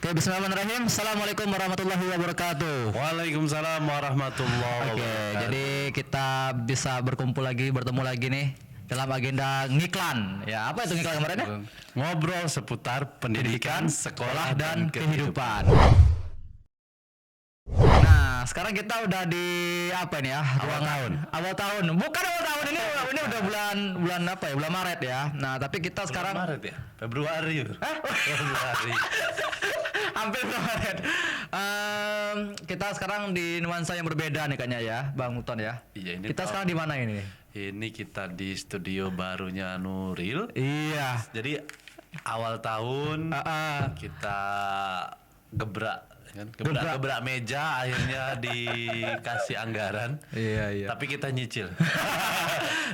Oke, bismillahirrahmanirrahim. Assalamualaikum warahmatullahi wabarakatuh. Waalaikumsalam warahmatullahi Oke, wabarakatuh. jadi kita bisa berkumpul lagi, bertemu lagi nih dalam agenda ngiklan. Ya, apa itu ngiklan kemarin ya? Ngobrol seputar pendidikan, sekolah dan kehidupan. Nah, sekarang kita udah di apa nih ya? Awal tahun. Awal tahun. Bukan awal tahun ini udah bulan apa ya? Bulan Maret ya. Nah, tapi kita sekarang Maret ya? Februari. Februari. hampir bulan Maret. Kita sekarang di nuansa yang berbeda nih kayaknya ya, Bang Muton ya. Iya, ini Kita sekarang di mana ini? Ini kita di studio barunya Nuril. Iya. Jadi awal tahun kita gebrak kan? Gebrak meja, akhirnya dikasih anggaran. Iya. Tapi kita nyicil.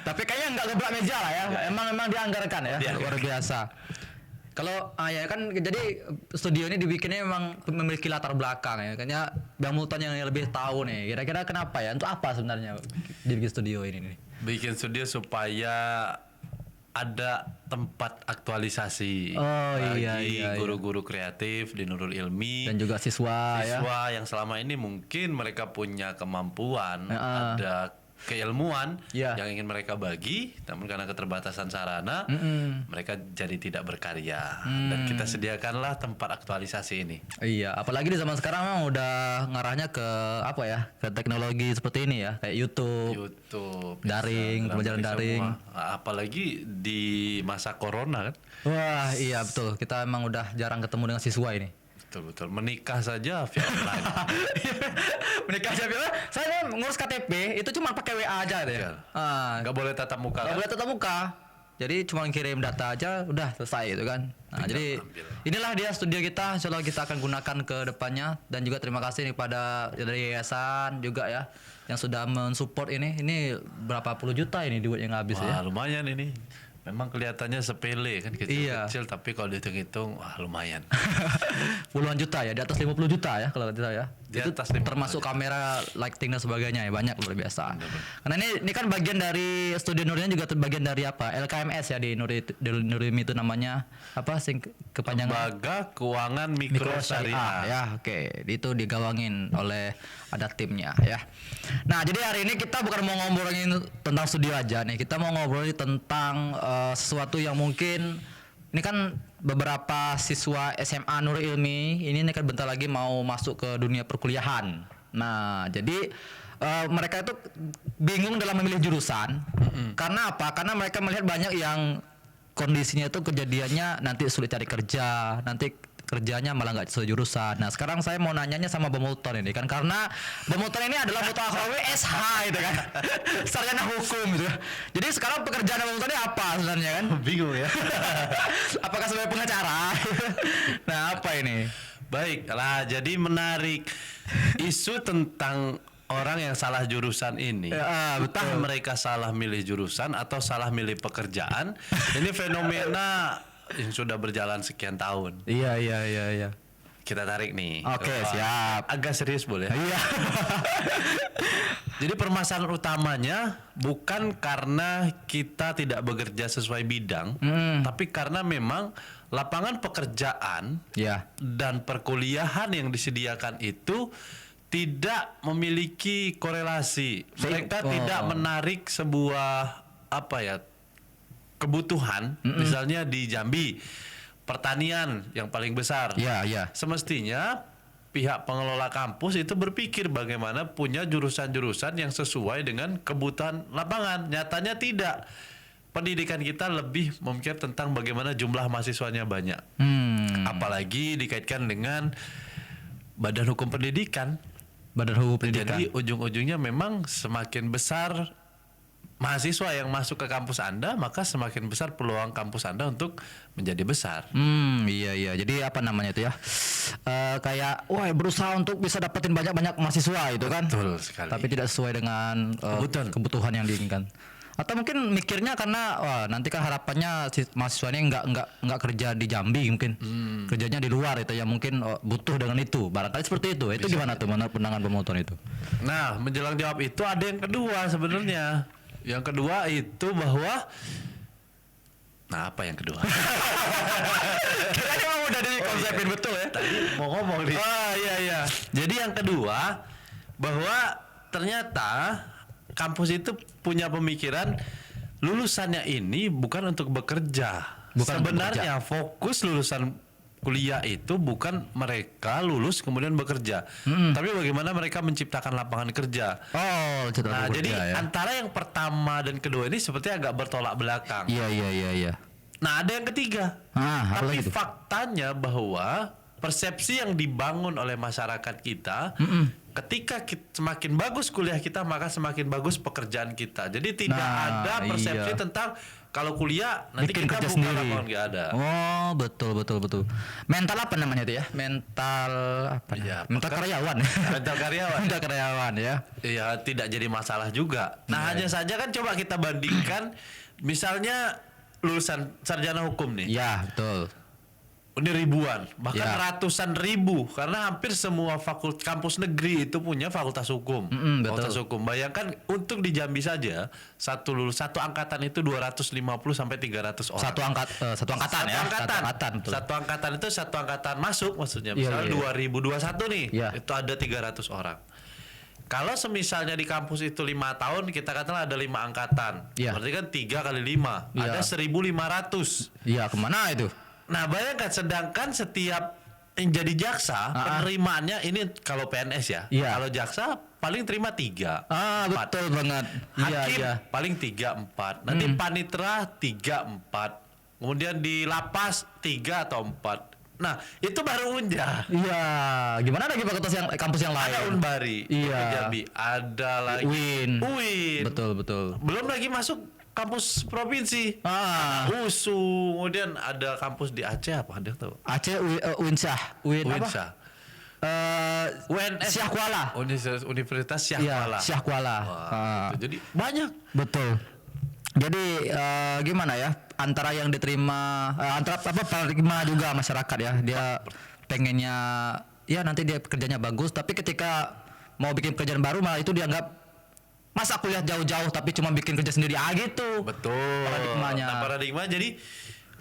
Tapi kayaknya nggak gebrak meja lah ya. Emang dianggarkan ya. Luar biasa. Kalau ya kan jadi studio ini dibikinnya memang memiliki latar belakang ya. Kayaknya Bang Muton yang lebih tahu nih. Kira-kira kenapa ya? Untuk apa sebenarnya dibikin studio ini nih? Bikin studio supaya ada tempat aktualisasi bagi guru-guru kreatif di Nurul Ilmi Dan juga siswa ya. yang selama ini mungkin mereka punya kemampuan, ada keilmuan yang ingin mereka bagi, namun karena keterbatasan sarana mereka jadi tidak berkarya. Dan kita sediakanlah tempat aktualisasi ini. Iya, apalagi di zaman sekarang memang udah ngarahnya ke apa ya? Ke teknologi seperti ini ya, kayak YouTube, daring, Instagram, pembelajaran daring. semua. Apalagi di masa corona kan. Wah, iya betul. Kita emang udah jarang ketemu dengan siswa ini. Betul. Menikah saja via online. Menikah siapa? Saya ngurus KTP itu cuma pakai WA aja deh. Nggak boleh tatap muka. Nggak boleh tatap muka. Jadi cuma kirim data aja udah selesai itu kan. Nah, jadi inilah dia studio kita. Insyaallah kita akan gunakan ke depannya, dan juga terima kasih nih pada dari yayasan juga ya yang sudah mensupport ini. Ini berapa puluh juta ini duit yang habis ya. Lumayan ini. Memang kelihatannya sepele kan, kecil-kecil, tapi kalau dihitung-hitung lumayan. Puluhan juta ya, di atas 50 juta ya kalau tidak ya. Di Itu atas 50 termasuk juta. kamera, lighting dan sebagainya ya, banyak luar biasa. Karena ini kan bagian dari studio Nurilnya juga bagian dari apa? LKMS ya di Nurim itu namanya apa sing kepanjangan? Lembaga Keuangan Mikro Syariah. Ya, oke. Itu digawangin oleh ada timnya ya. Nah, jadi hari ini kita bukan mau ngobrolin tentang studio aja nih. Kita mau ngobrolin tentang sesuatu yang mungkin ini kan beberapa siswa SMA Nurul Ilmi ini kan bentar lagi mau masuk ke dunia perkuliahan. Nah, jadi mereka itu bingung dalam memilih jurusan. Karena apa? Karena mereka melihat banyak yang kondisinya itu kejadiannya nanti sulit cari kerja, nanti kerjanya malah nggak sesuai jurusan. Nah, sekarang saya mau nanyanya sama Bang Muton ini kan, karena Bang Muton ini adalah mutakhawwi SH itu kan, sarjana hukum gitu. Jadi sekarang pekerjaan Bang Muton ini apa sebenarnya kan? Bingung ya. Apakah sebagai pengacara? Nah, apa ini? Baiklah, jadi menarik isu tentang orang yang salah jurusan ini. Entah mereka salah milih jurusan atau salah milih pekerjaan. Ini fenomena yang sudah berjalan sekian tahun. Iya. Kita tarik nih. Oke, siap. Agak serius boleh? Iya. Jadi permasalahan utamanya bukan karena kita tidak bekerja sesuai bidang, tapi karena memang lapangan pekerjaan dan perkuliahan yang disediakan itu tidak memiliki korelasi. Mereka tidak menarik sebuah kebutuhan. Misalnya di Jambi, pertanian yang paling besar. Semestinya pihak pengelola kampus itu berpikir bagaimana punya jurusan-jurusan yang sesuai dengan kebutuhan lapangan. Nyatanya tidak. Pendidikan kita lebih memikir tentang bagaimana jumlah mahasiswanya banyak. Apalagi dikaitkan dengan Badan Hukum Pendidikan. Jadi ujung-ujungnya memang semakin besar mahasiswa yang masuk ke kampus Anda, maka semakin besar peluang kampus Anda untuk menjadi besar. Iya. Jadi apa namanya itu ya? Kayak berusaha untuk bisa dapetin banyak mahasiswa itu kan. Betul sekali. Tapi tidak sesuai dengan kebutuhan yang diinginkan. Atau mungkin mikirnya karena nanti kan harapannya si mahasiswanya nggak kerja di Jambi mungkin. Kerjanya di luar itu ya, mungkin butuh dengan itu. Barangkali seperti itu. Itu gimana tuh pandangan pemotor itu? Nah, menjelang jawab itu ada yang kedua sebenarnya. Yang kedua itu bahwa Nah, apa yang kedua? Kita emang udah dikonsepin betul ya. Tadi mau ngomong nih. Oh iya. Jadi yang kedua, bahwa ternyata kampus itu punya pemikiran lulusannya ini bukan untuk bekerja. Sebenarnya fokus lulusan kuliah itu bukan mereka lulus kemudian bekerja, tapi bagaimana mereka menciptakan lapangan kerja. Nah, jadi antara yang pertama dan kedua ini seperti agak bertolak belakang. Iya. Nah, ada yang ketiga. Tapi faktanya bahwa persepsi yang dibangun oleh masyarakat kita, ketika semakin bagus kuliah kita, maka semakin bagus pekerjaan kita. Jadi tidak ada persepsi tentang kalau kuliah nanti bikin kita kerja buka sendiri. lapangan, nggak ada. Oh, betul. Mental apa namanya itu ya? Mental apa? Ya, mental karyawan. Mental karyawan. Mental karyawan ya. Iya, tidak jadi masalah juga. Nah, hanya saja kan coba kita bandingkan misalnya lulusan sarjana hukum nih. Ya, betul. Ini ribuan, bahkan ratusan ribu, karena hampir semua kampus negeri itu punya fakultas hukum. Fakultas hukum. Bayangkan untuk di Jambi saja satu angkatan itu 250 sampai 300 orang. Satu angkatan ya. Satu angkatan itu satu angkatan masuk maksudnya. Misalnya 2021 nih, itu ada 300 orang. Kalau semisalnya di kampus itu 5 tahun, kita katakan ada 5 angkatan. Berarti kan 3 kali 5, ada 1.500. Iya, kemana itu? Nah, bayangkan sedangkan setiap yang jadi jaksa penerimaannya ini kalau PNS ya. Kalau jaksa paling terima 3. Betul banget. Hakim paling 3 4. Nanti panitera 3 4. Kemudian di lapas 3 atau 4. Nah, itu baru Unja. Iya. Gimana lagi kampus yang lain? Ada Unbari, Jambi, ada lagi UIN. Betul. Belum lagi masuk kampus provinsi. USU, kemudian ada kampus di Aceh apa ada tuh? Aceh Uinsyah. Uinsyah. UNS Syah Kuala. Universitas Syah Kuala. Syah Kuala. Jadi banyak. Betul. Jadi gimana ya? Antara yang diterima antara paradigma juga masyarakat ya. Dia pengennya ya nanti dia kerjanya bagus, tapi ketika mau bikin pekerjaan baru malah itu dianggap masa kuliah jauh-jauh tapi cuma bikin kerja sendiri gitu. Betul. Paradigmanya. Nah, paradigma jadi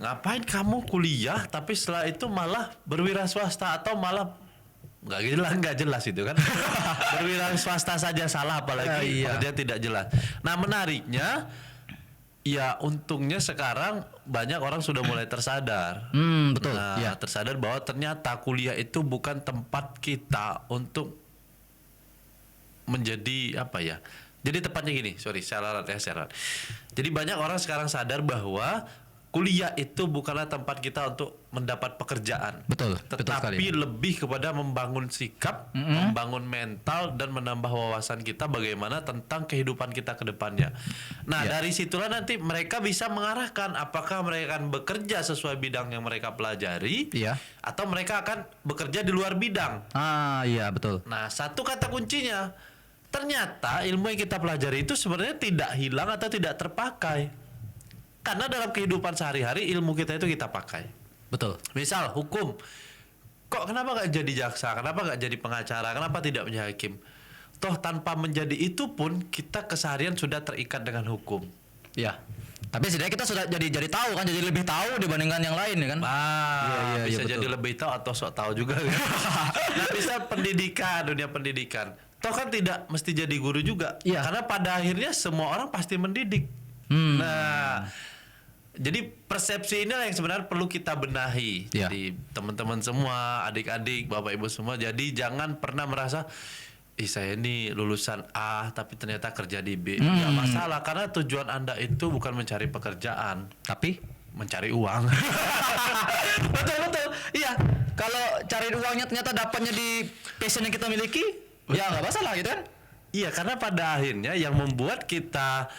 ngapain kamu kuliah tapi setelah itu malah berwira swasta atau malah nggak jelas itu kan. Berwira swasta saja salah apalagi dia tidak jelas. Nah, menariknya ya untungnya sekarang banyak orang sudah mulai tersadar. Betul. Nah, tersadar bahwa ternyata kuliah itu bukan tempat kita untuk menjadi apa ya? Jadi tepatnya gini, saya ralat. Jadi banyak orang sekarang sadar bahwa kuliah itu bukanlah tempat kita untuk mendapat pekerjaan. Betul Tetapi lebih kepada membangun sikap, membangun mental dan menambah wawasan kita bagaimana tentang kehidupan kita ke depannya. Nah, dari situlah nanti mereka bisa mengarahkan apakah mereka akan bekerja sesuai bidang yang mereka pelajari atau mereka akan bekerja di luar bidang. Betul. Nah, satu kata kuncinya, ternyata ilmu yang kita pelajari itu sebenarnya tidak hilang atau tidak terpakai. Karena dalam kehidupan sehari-hari ilmu kita itu kita pakai. Betul. Misal hukum. Kok kenapa nggak jadi jaksa? Kenapa nggak jadi pengacara? Kenapa tidak menjadi hakim? Toh tanpa menjadi itu pun kita keseharian sudah terikat dengan hukum. Ya. Tapi setidaknya kita sudah jadi tahu kan, jadi lebih tahu dibandingkan yang lain ya kan? Bisa jadi lebih tahu atau sok tahu juga kan. Nah, bisa dunia pendidikan. Toh kan tidak mesti jadi guru juga. Karena pada akhirnya semua orang pasti mendidik. Nah, jadi persepsi ini yang sebenarnya perlu kita benahi. Jadi teman-teman semua, adik-adik, bapak ibu semua, jadi jangan pernah merasa saya ini lulusan A tapi ternyata kerja di B. Nggak masalah, karena tujuan Anda itu bukan mencari pekerjaan, tapi mencari uang. Betul. Iya, kalau cari uangnya ternyata dapatnya di passion yang kita miliki, ya nggak masalah gitu kan? Iya, karena pada akhirnya yang membuat kita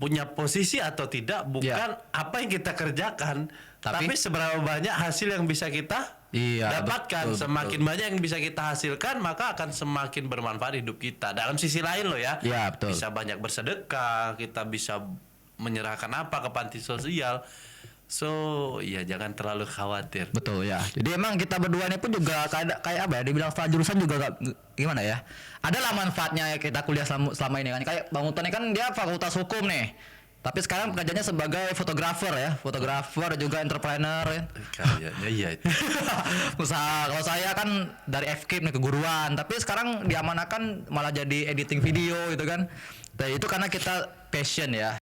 punya posisi atau tidak bukan apa yang kita kerjakan, tapi seberapa banyak hasil yang bisa kita dapatkan. Semakin banyak yang bisa kita hasilkan, maka akan semakin bermanfaat hidup kita. Dalam sisi lain loh ya. Bisa banyak bersedekah, kita bisa menyerahkan apa ke panti sosial. So, ya jangan terlalu khawatir. Betul ya. Jadi emang kita berdua ini pun juga kayak apa ya? Dibilang salah jurusan juga gak, gimana ya? Adalah manfaatnya kita kuliah selama ini kan. Kayak Bang Uton ini kan dia fakultas hukum nih. Tapi sekarang pekerjaannya sebagai fotografer ya, fotografer juga entrepreneur ya. Kayaknya iya itu. Usaha. Kalau saya kan dari FK nih keguruan, tapi sekarang diamanakan malah jadi editing video gitu kan. Nah, itu karena kita passion ya.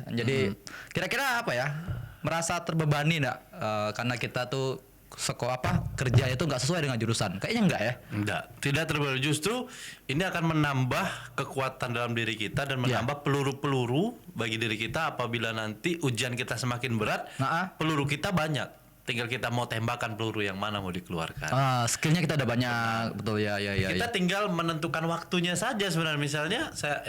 Jadi kira-kira apa ya? Merasa terbebani enggak karena kita tuh kerja itu nggak sesuai dengan jurusan? Kayaknya enggak ya? Enggak, tidak terbebani. Justru ini akan menambah kekuatan dalam diri kita dan menambah peluru-peluru bagi diri kita apabila nanti ujian kita semakin berat, peluru kita banyak. Tinggal kita mau tembakan peluru yang mana mau dikeluarkan. Skillnya kita udah banyak, betul ya. Kita tinggal menentukan waktunya saja sebenarnya. Misalnya saya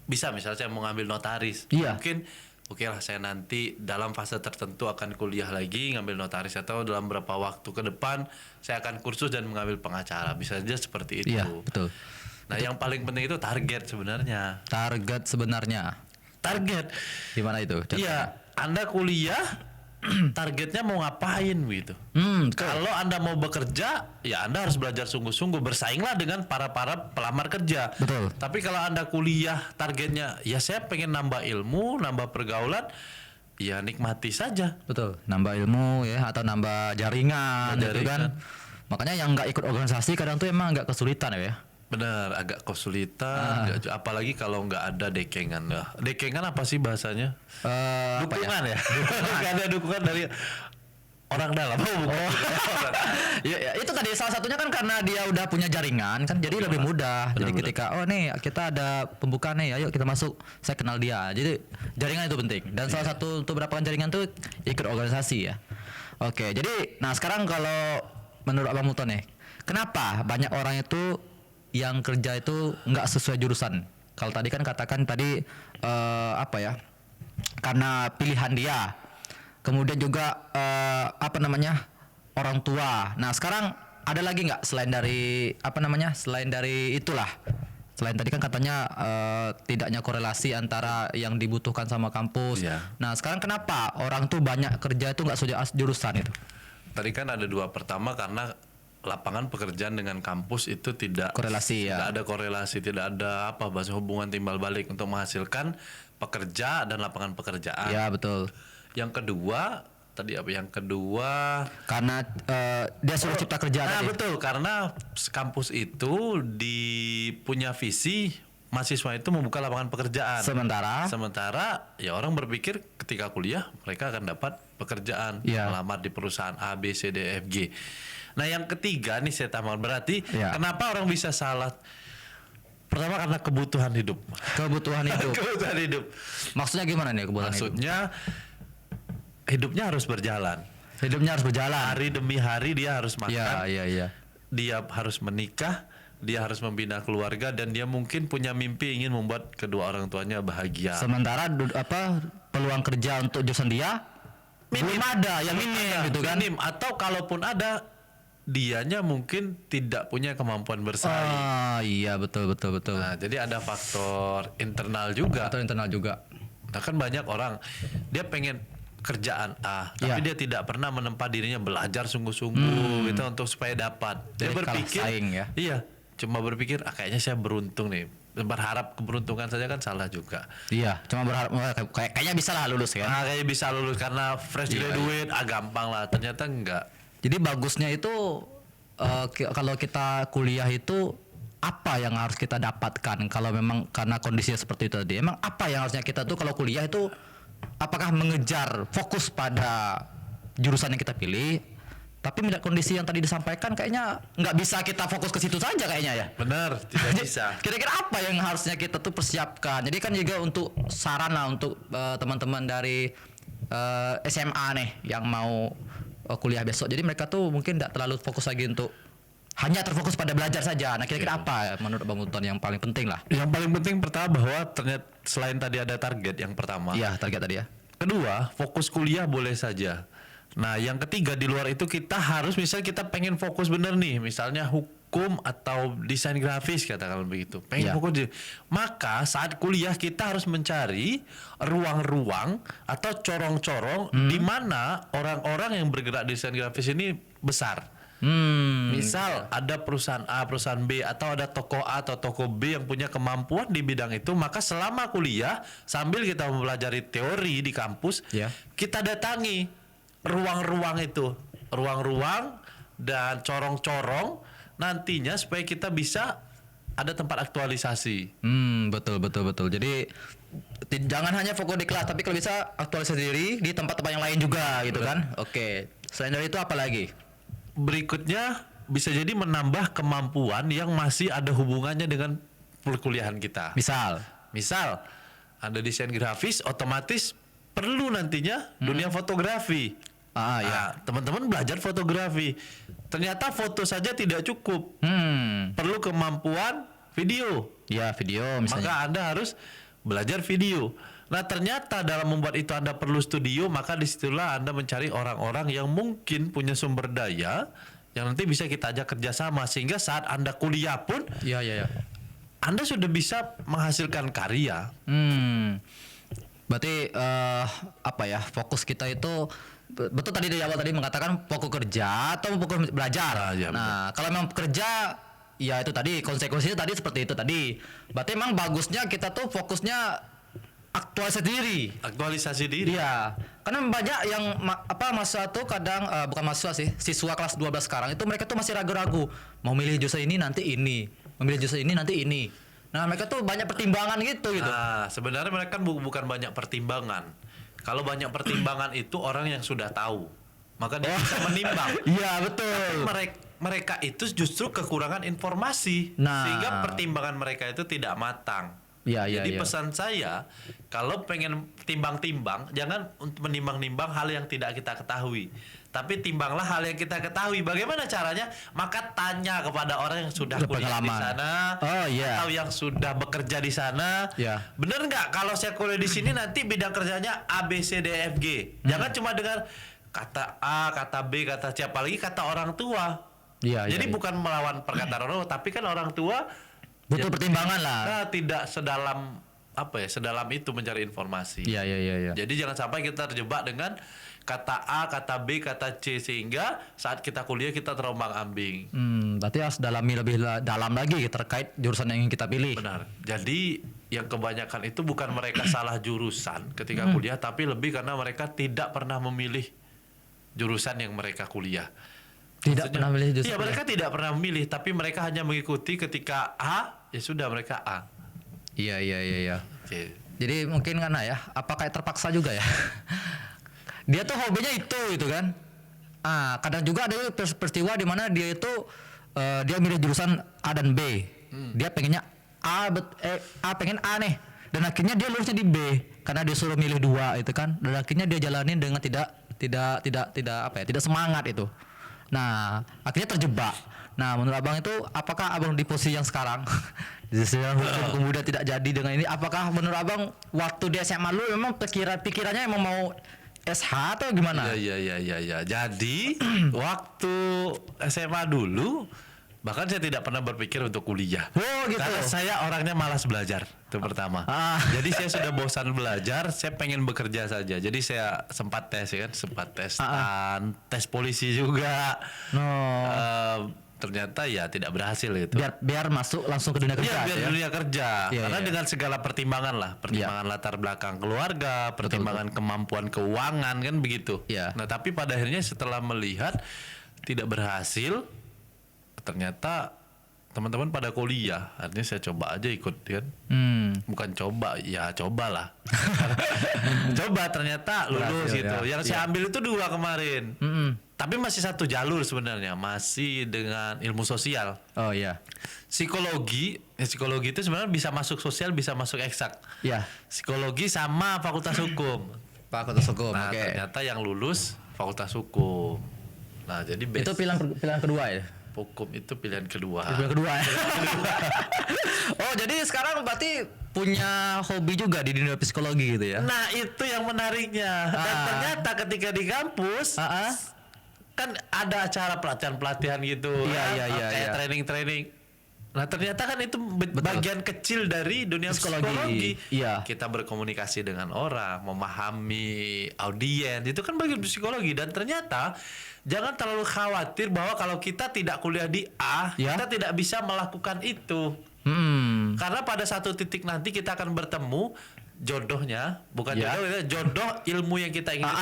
misalnya saya mau ngambil notaris. Iya. Mungkin oke lah saya nanti dalam fase tertentu akan kuliah lagi ngambil notaris atau dalam berapa waktu ke depan saya akan kursus dan mengambil pengacara. Bisa saja seperti itu. Iya, betul. Nah, yang paling penting itu target sebenarnya. Target. Gimana itu? Iya, Anda kuliah targetnya mau ngapain gitu. Kalau Anda mau bekerja, ya Anda harus belajar sungguh-sungguh, bersainglah dengan para pelamar kerja. Betul. Tapi kalau Anda kuliah targetnya, ya saya pengen nambah ilmu, nambah pergaulan, ya nikmati saja. Betul. Nambah ilmu ya atau nambah jaringan, gitu kan. Makanya yang nggak ikut organisasi kadang tuh emang agak kesulitan ya. Benar, agak kesulitan. Apalagi kalau nggak ada dekengan. Dekengan apa sih bahasanya? Dukungan ya? Nggak ada dukungan dari orang dalam. Ya, itu tadi salah satunya kan karena dia udah punya jaringan kan, jadi lebih mudah. Jadi ketika nih kita ada pembukaan nih, ayo kita masuk. Saya kenal dia. Jadi jaringan itu penting. Dan salah satu untuk mendapatkan jaringan tuh ikut organisasi ya. Oke, jadi nah sekarang kalau menurut Abang Muton nih, kenapa banyak orang itu yang kerja itu nggak sesuai jurusan? Kalau tadi kan katakan tadi karena pilihan dia, kemudian juga orang tua. Nah sekarang ada lagi nggak selain dari itulah, selain tadi kan katanya tidaknya korelasi antara yang dibutuhkan sama kampus. Nah sekarang kenapa orang tuh banyak kerja itu nggak sesuai jurusan itu? Tadi kan ada dua. Pertama karena lapangan pekerjaan dengan kampus itu tidak korelasi, tidak ada korelasi, tidak ada hubungan timbal balik untuk menghasilkan pekerja dan lapangan pekerjaan. Ya betul. Yang kedua karena dia suruh cipta kerja tadi. Betul, karena kampus itu punya visi mahasiswa itu membuka lapangan pekerjaan. Sementara ya orang berpikir ketika kuliah mereka akan dapat pekerjaan, melamar di perusahaan A, B, C, D, F, G. Nah yang ketiga nih saya tambahkan, berarti kenapa orang bisa salah? Pertama karena kebutuhan hidup. Kebutuhan hidup. Maksudnya gimana nih kebutuhan hidup? Maksudnya hidupnya harus berjalan. Hari demi hari dia harus makan. Iya. Dia harus menikah, dia harus membina keluarga, dan dia mungkin punya mimpi ingin membuat kedua orang tuanya bahagia. Sementara peluang kerja untuk jurusan dia belum ada, yang minim gitu kan. Atau kalaupun ada, dianya mungkin tidak punya kemampuan bersaing. Iya betul. Nah, jadi ada faktor internal juga. Nah kan banyak orang dia pengen kerjaan A, tapi dia tidak pernah menempa dirinya belajar sungguh-sungguh gitu untuk supaya dapat. Dia berpikir, cuma berpikir kayaknya saya beruntung nih. Berharap keberuntungan saja kan salah juga. Iya, cuma berharap kayaknya bisa lah lulus kan. Kayaknya bisa lulus karena fresh graduate, gampang lah. Ternyata enggak. Jadi bagusnya itu kalau kita kuliah itu apa yang harus kita dapatkan kalau memang karena kondisinya seperti itu tadi. Emang apa yang harusnya kita tuh kalau kuliah itu, apakah mengejar fokus pada jurusan yang kita pilih, tapi melihat kondisi yang tadi disampaikan kayaknya nggak bisa kita fokus ke situ saja kayaknya ya. Benar, tidak bisa. Kira-kira apa yang harusnya kita tuh persiapkan? Jadi kan juga untuk sarana untuk teman-teman dari SMA nih yang mau kuliah besok. Jadi mereka tuh mungkin tidak terlalu fokus lagi untuk hanya terfokus pada belajar saja. Nah kira-kira apa menurut Bang Muton yang paling penting lah? Yang paling penting pertama bahwa ternyata selain tadi ada target yang pertama. Iya, target tadi ya. Kedua, fokus kuliah boleh saja. Nah yang ketiga, di luar itu kita harus, misalnya kita pengen fokus bener nih, misalnya hukum atau desain grafis katakan begitu, pengen fokus maka saat kuliah kita harus mencari ruang-ruang atau corong-corong di mana orang-orang yang bergerak desain grafis ini besar. Misal ada perusahaan A, perusahaan B, atau ada toko A atau toko B yang punya kemampuan di bidang itu, maka selama kuliah sambil kita mempelajari teori di kampus, kita datangi ruang-ruang itu, ruang-ruang dan corong-corong nantinya supaya kita bisa ada tempat aktualisasi. Betul. Jadi jangan hanya fokus di kelas, tapi kalau bisa aktualisasi diri di tempat-tempat yang lain juga gitu kan. Oke. Selain dari itu apa lagi? Berikutnya bisa jadi menambah kemampuan yang masih ada hubungannya dengan perkuliahan kita. Misal Anda desain grafis, otomatis perlu nantinya dunia fotografi. Teman-teman belajar fotografi. Ternyata foto saja tidak cukup. Perlu kemampuan video. Ya, video misalnya. Maka Anda harus belajar video. Nah, ternyata dalam membuat itu Anda perlu studio, maka disitulah Anda mencari orang-orang yang mungkin punya sumber daya yang nanti bisa kita ajak kerjasama, sehingga saat Anda kuliah pun Anda sudah bisa menghasilkan karya. Berarti fokus kita itu betul tadi di awal tadi mengatakan fokus kerja atau fokus belajar. Nah, kalau memang kerja ya itu tadi konsekuensinya tadi seperti itu tadi. Berarti memang bagusnya kita tuh fokusnya aktualisasi diri. Iya. Karena banyak yang mahasiswa tuh kadang bukan mahasiswa sih, siswa kelas 12 sekarang itu mereka tuh masih ragu-ragu mau milih jurusan ini nanti ini, memilih jurusan ini nanti ini. Nah, mereka tuh banyak pertimbangan gitu. Nah, sebenarnya mereka bukan banyak pertimbangan. Kalau banyak pertimbangan itu orang yang sudah tahu, maka dia bisa menimbang. Iya, betul. Tapi mereka itu justru kekurangan informasi, sehingga pertimbangan mereka itu tidak matang. Jadi pesan saya, kalau pengen timbang-timbang, jangan untuk menimbang-nimbang hal yang tidak kita ketahui, tapi timbanglah hal yang kita ketahui. Bagaimana caranya? Maka tanya kepada orang yang sudah kuliah di sana, atau yang sudah bekerja di sana. Bener nggak kalau saya kuliah di sini nanti bidang kerjanya A, B, C, D, E, F, G. Jangan cuma dengar kata A, kata B, kata C, apalagi kata orang tua. Jadi bukan melawan perkataan orang tua, tapi kan orang tua butuh pertimbangan lah. Nah, tidak sedalam sedalam itu mencari informasi. Iya. Jadi jangan sampai kita terjebak dengan kata A, kata B, kata C, sehingga saat kita kuliah kita terombang-ambing. Berarti harus dalami lebih dalam lagi terkait jurusan yang ingin kita pilih. Benar. Jadi yang kebanyakan itu bukan mereka salah jurusan ketika kuliah, tapi lebih karena mereka tidak pernah memilih jurusan yang mereka kuliah. Pernah milih jurusan. Iya, mereka tidak pernah memilih, tapi mereka hanya mengikuti ketika A, ya sudah mereka A. Iya. Jadi mungkin karena apakah terpaksa juga ya? Dia tuh hobinya itu gitu kan. Kadang juga ada peristiwa di mana dia itu dia milih jurusan A dan B. Dia pengennya A pengen A nih. Dan akhirnya dia lulusnya di B karena dia suruh milih 2 itu kan. Dan akhirnya dia jalanin dengan tidak semangat itu. Nah, akhirnya terjebak. Nah, menurut Abang itu apakah Abang di posisi yang sekarang di hukum kemudian tidak jadi dengan ini, apakah menurut Abang waktu di SMA lu memang pikirannya emang mau SH atau gimana? Iya. Jadi waktu SMA dulu bahkan saya tidak pernah berpikir untuk kuliah. Gitu. Karena saya orangnya malas belajar, itu pertama. Jadi saya sudah bosan belajar, saya pengen bekerja saja. Jadi saya sempat tes tes polisi juga. Ternyata ya tidak berhasil gitu. Biar masuk langsung ke dunia kerja. Biar dunia kerja. Karena dengan segala pertimbangan latar belakang keluarga, pertimbangan kemampuan keuangan kan begitu. Nah, tapi pada akhirnya setelah melihat tidak berhasil, ternyata teman-teman pada kuliah, artinya saya coba aja ikut kan. Bukan cobalah. Coba ternyata lulus gitu. Yang saya ambil itu 2 kemarin. Tapi masih satu jalur sebenarnya, masih dengan ilmu sosial. Psikologi itu sebenarnya bisa masuk sosial, bisa masuk eksak. Psikologi sama fakultas hukum. Nah, ternyata yang lulus fakultas hukum. Nah, jadi itu pilihan kedua ya. Hukum itu pilihan kedua. Oh, jadi sekarang berarti punya hobi juga di dunia psikologi gitu ya? Nah, itu yang menariknya. Dan ternyata ketika di kampus kan ada acara pelatihan gitu, kayak training. Nah ternyata kan itu bagian kecil dari dunia psikologi. Iya. Kita berkomunikasi dengan orang, memahami audiens, itu kan bagian psikologi. Dan ternyata jangan terlalu khawatir bahwa kalau kita tidak kuliah di A, kita tidak bisa melakukan itu. Karena pada satu titik nanti kita akan bertemu jodohnya, bukan jodoh ilmu yang kita ingin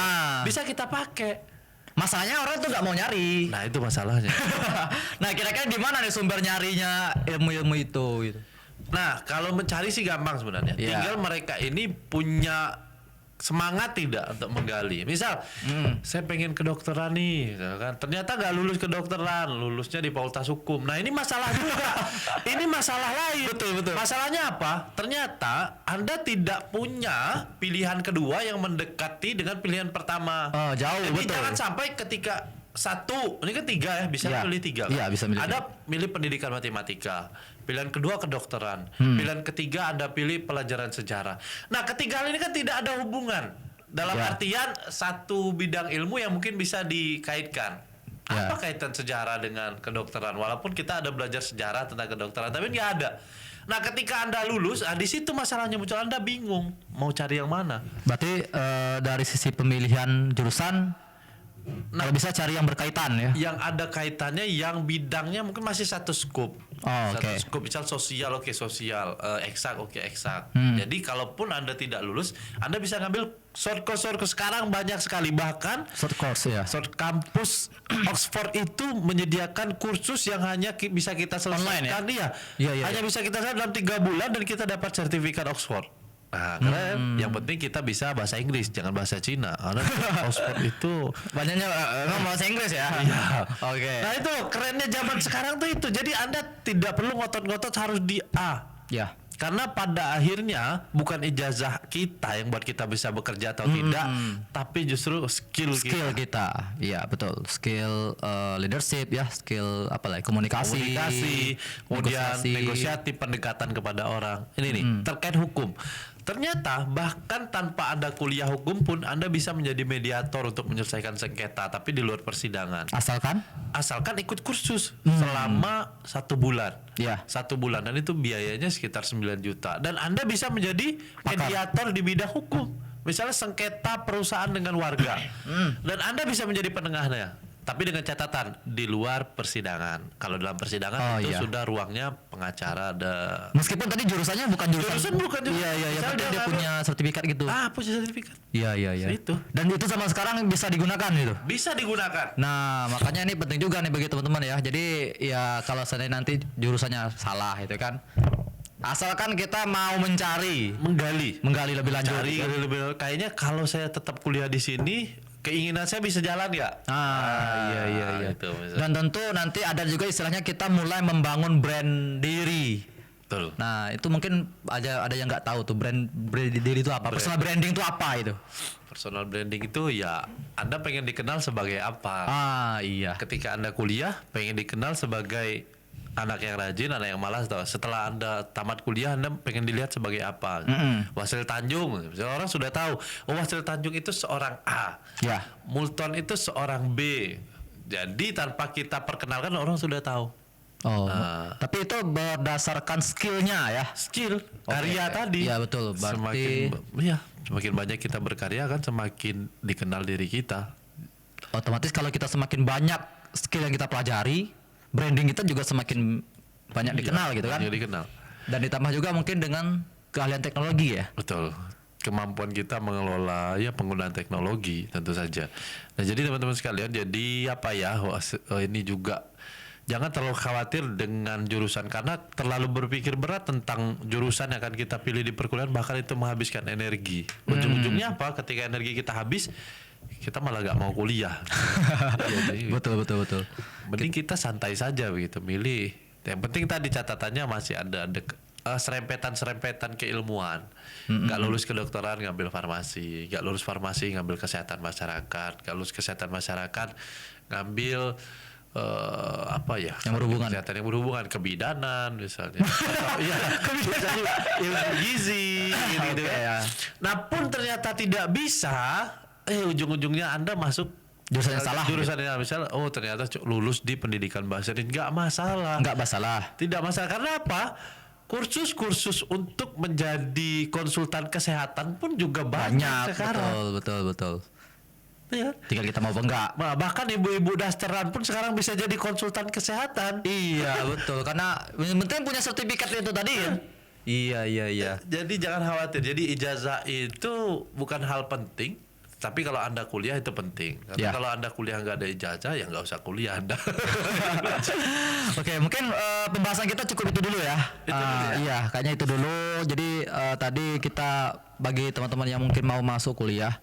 bisa kita pakai. Masalahnya orang tuh nggak mau nyari. Nah itu masalahnya. Nah kira-kira di mana nih sumber nyarinya ilmu-ilmu itu gitu. Nah kalau mencari sih gampang sebenarnya. Tinggal mereka ini punya semangat tidak untuk menggali. Misal saya pengen kedokteran nih, kan ternyata nggak lulus kedokteran, lulusnya di Fakultas Hukum. Nah ini masalah juga. Ini masalah lain. Betul. Masalahnya apa? Ternyata Anda tidak punya pilihan kedua yang mendekati dengan pilihan pertama. Oh jauh. Jadi betul. jangan sampai ketika satu, ini kan 3 ya, bisa pilih 3 kan? Iya, bisa milih. Ada milih pendidikan matematika, pilihan kedua kedokteran, pilihan ketiga ada pilih pelajaran sejarah. Nah ketiga hal ini kan tidak ada hubungan. Dalam artian satu bidang ilmu yang mungkin bisa dikaitkan. Apa kaitan sejarah dengan kedokteran? Walaupun kita ada belajar sejarah tentang kedokteran, tapi nggak ada. Nah ketika Anda lulus, di situ masalahnya muncul, Anda bingung mau cari yang mana. Berarti dari sisi pemilihan jurusan, kalau bisa cari yang berkaitan ya. Yang ada kaitannya, yang bidangnya mungkin masih satu scope. Satu scope, misal sosial, sosial, eksak, eksak. Jadi kalaupun Anda tidak lulus, Anda bisa ngambil short course sekarang banyak sekali, bahkan short course ya. Short kampus Oxford itu menyediakan kursus yang hanya bisa kita selesaikan online, ya? Hanya bisa kita selesaikan dalam 3 bulan dan kita dapat sertifikat Oxford. Nah, karena yang penting kita bisa bahasa Inggris, jangan bahasa Cina. Karena Oxford itu banyaknya bahasa Inggris ya. Oke. Nah itu kerennya zaman sekarang tuh itu. Jadi Anda tidak perlu ngotot-ngotot harus di A. Ya. Karena pada akhirnya bukan ijazah kita yang buat kita bisa bekerja atau tidak, tapi justru skill kita. Iya betul. Skill leadership ya, skill komunikasi, kemudian negosiatif, pendekatan kepada orang. Ini nih terkait hukum. Ternyata bahkan tanpa ada kuliah hukum pun Anda bisa menjadi mediator untuk menyelesaikan sengketa, tapi di luar persidangan. Asalkan ikut kursus selama 1 bulan. 1 bulan, dan itu biayanya sekitar 9 juta. Dan Anda bisa menjadi mediator di bidang hukum. Misalnya sengketa perusahaan dengan warga. Dan Anda bisa menjadi penengahnya. Tapi dengan catatan di luar persidangan. Kalau dalam persidangan sudah ruangnya pengacara ada. Meskipun tadi jurusannya bukan jurusan. Iya. Tapi dia punya sertifikat gitu. Punya sertifikat. Iya. Itu. Dan itu sama sekarang bisa digunakan gitu. Bisa digunakan. Nah, makanya ini penting juga nih bagi teman-teman ya. Jadi ya kalau seandainya nanti jurusannya salah itu kan, asalkan kita mau menggali lebih lanjut. Kayaknya kalau saya tetap kuliah di sini, keinginan saya bisa jalan ya. Iya. Dan tentu nanti ada juga istilahnya kita mulai membangun brand diri. Betul. Nah itu mungkin ada yang nggak tahu tuh brand diri itu apa. Personal branding itu apa itu? Personal branding itu ya Anda pengen dikenal sebagai apa. Iya. Ketika Anda kuliah pengen dikenal sebagai anak yang rajin, anak yang malas. Setelah Anda tamat kuliah, Anda pengen dilihat sebagai apa? Wasil Tanjung, orang sudah tahu. Wasil Tanjung itu seorang A. Multon itu seorang B. Jadi tanpa kita perkenalkan orang sudah tahu. Tapi itu berdasarkan skillnya ya. Skill, karya tadi. Iya betul. Berarti semakin banyak kita berkarya kan semakin dikenal diri kita. Otomatis kalau kita semakin banyak skill yang kita pelajari, branding kita juga semakin banyak dikenal gitu kan. Banyak dikenal. Dan ditambah juga mungkin dengan keahlian teknologi ya. Betul. Kemampuan kita mengelola penggunaan teknologi tentu saja. Nah, jadi teman-teman sekalian, jadi ini juga jangan terlalu khawatir dengan jurusan, karena terlalu berpikir berat tentang jurusan yang akan kita pilih di perkuliahan, bahkan itu menghabiskan energi. Ujung-ujungnya apa? Ketika energi kita habis, kita malah gak mau kuliah. Betul. Mending kita santai saja begitu, milih. Yang penting tadi catatannya masih ada serempetan keilmuan. Gak lulus kedokteran ngambil farmasi, gak lulus farmasi ngambil kesehatan masyarakat, gak lulus kesehatan masyarakat ngambil yang berhubungan, kesehatan yang berhubungan, kebidanan misalnya. Ilmu gizi gitu ya. Nah pun ternyata tidak bisa, ujung-ujungnya Anda masuk Jurusan yang salah. Jurusan yang misal, oh ternyata lulus di pendidikan bahasa Indonesia, nggak masalah. Nggak masalah. Tidak masalah karena apa? Kursus-kursus untuk menjadi konsultan kesehatan pun juga banyak sekarang. Betul. Ya. Tinggal kita mau apa enggak. Nah, bahkan ibu-ibu dasteran pun sekarang bisa jadi konsultan kesehatan. Iya betul, karena yang penting punya sertifikat itu tadi ya. Iya. Jadi jangan khawatir. Jadi ijazah itu bukan hal penting. Tapi kalau Anda kuliah itu penting. Karena kalau Anda kuliah nggak ada ijazah, ya nggak usah kuliah Anda. Oke, mungkin pembahasan kita cukup itu dulu ya. Iya, kayaknya itu dulu. Jadi tadi kita bagi teman-teman yang mungkin mau masuk kuliah,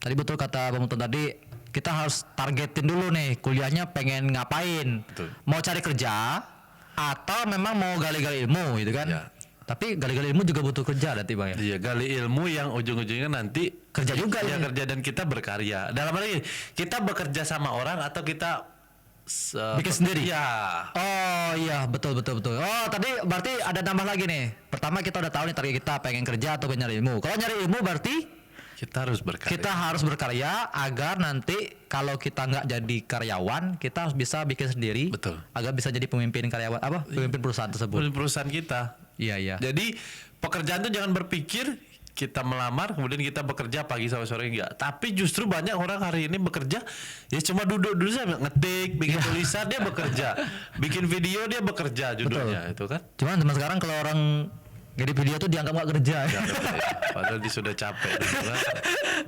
tadi betul kata Bang Muton tadi, kita harus targetin dulu nih kuliahnya pengen ngapain. Betul. Mau cari kerja atau memang mau gali-gali ilmu gitu kan? Ya. Tapi gali-gali ilmu juga butuh kerja nanti Bang ya. Iya, gali ilmu yang ujung-ujungnya nanti Kerja juga ya. ya. Kerja dan kita berkarya. Dalam hal ini kita bekerja sama orang atau kita Bikin sendiri? Ya. Oh iya, betul. Oh, tadi berarti ada nambah lagi nih. Pertama kita udah tahu nih target kita pengen kerja atau pengen nyari ilmu. Kalau nyari ilmu berarti Kita harus berkarya. kita harus berkarya agar nanti kalau kita nggak jadi karyawan, kita harus bisa bikin sendiri. Betul. Agar bisa jadi pemimpin karyawan pemimpin perusahaan tersebut. perusahaan kita. Iya. Jadi pekerjaan itu jangan berpikir kita melamar kemudian kita bekerja pagi sampai sore, enggak. Tapi justru banyak orang hari ini bekerja ya cuma duduk sambil ngetik, bikin tulisan dia bekerja, bikin video dia bekerja judulnya. Itu kan. Cuman zaman sekarang kalau orang ngedit video tuh dianggap nggak kerja. Padahal dia sudah capek gitu kan.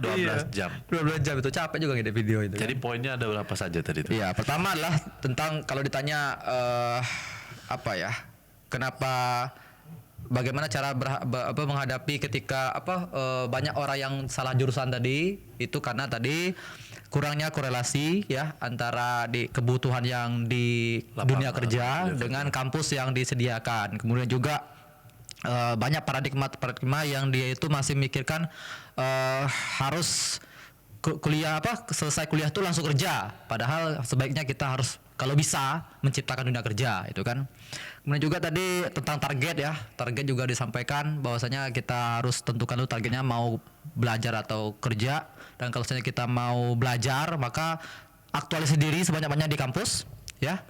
12 jam. 12 jam itu capek juga ngedit video itu. Jadi poinnya ada berapa saja tadi itu? Iya, pertama adalah tentang kalau ditanya kenapa bagaimana cara menghadapi ketika banyak orang yang salah jurusan tadi, itu karena tadi kurangnya korelasi ya antara di kebutuhan yang di dunia kerja dengan kampus yang disediakan. Kemudian juga banyak paradigma yang dia itu masih mikirkan harus selesai kuliah tuh langsung kerja, padahal sebaiknya kita harus kalau bisa menciptakan dunia kerja itu kan. Kemudian juga tadi tentang target juga disampaikan bahwasanya kita harus tentukan dulu targetnya mau belajar atau kerja, dan kalau misalnya kita mau belajar maka aktualisasi diri sebanyak-banyaknya di kampus ya,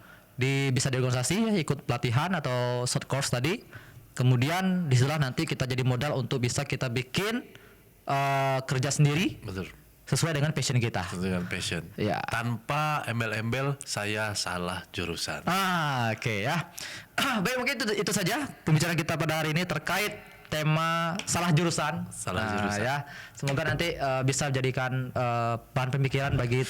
bisa di organisasi ikut pelatihan atau short course tadi. Kemudian disitulah nanti kita jadi modal untuk bisa kita bikin kerja sendiri. Betul. Sesuai dengan passion kita. Dengan passion. Ya. Tanpa embel-embel saya salah jurusan. Oke ya. Baik, mungkin itu saja pembicaraan kita pada hari ini terkait tema salah jurusan. Jurusan. Ya. Semoga nanti bisa menjadikan bahan pemikiran bagi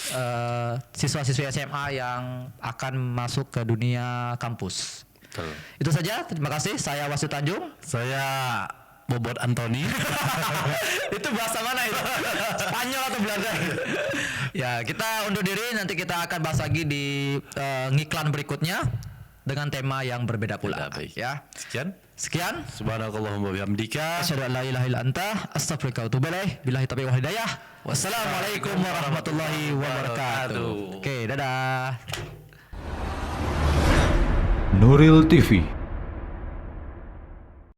siswa-siswi SMA yang akan masuk ke dunia kampus. Betul. Itu saja. Terima kasih. Saya Wasu Tanjung. Saya Bobot Antoni. Itu bahasa mana itu? Spanyol atau Belanda? Ya, kita undur diri. Nanti kita akan bahas lagi di ngiklan berikutnya dengan tema yang berbeda pula. Baik. Ya. Sekian. Subhanakallahumma bihamdika. Asyhadu an la ilaha illa anta, astaghfiruka wa atubu ilaik. Billahi taufiq wal hidayah. Wassalamualaikum warahmatullahi wabarakatuh. Oke, dadah. Nuril TV.